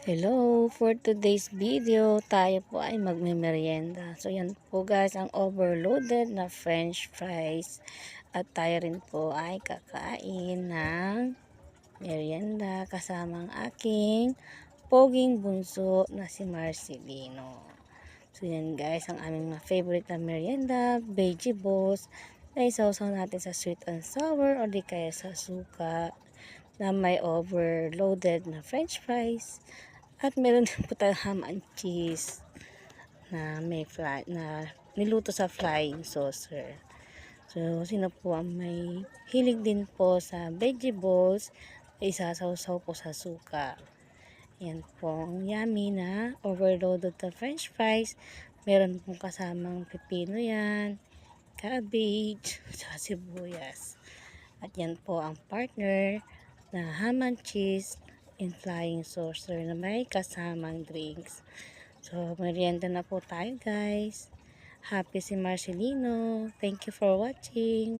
Hello! For today's video, tayo po ay magme-merienda. So yan po guys, ang overloaded na french fries. At tayo rin po ay kakain ng merienda kasama ang aking poging bunso na si Marcelino. So yan guys, ang aming favorite na merienda, veggie balls, na isawsaw natin sa sweet and sour o di kaya sa suka na may overloaded na french fries. At meron din po tayong ham and cheese na may na niluto sa flying saucer. So, sino po ang may hilig din po sa vegetables, isasawsaw po sa suka. Yan po ang yummy na overloaded na french fries. Meron pong kasamang pipino yan, cabbage, sa sibuyas. At yan po ang partner na ham and cheese in flying saucer na may kasamang drinks. So, merienda na po tayo guys. Happy si Marcelino. Thank you for watching.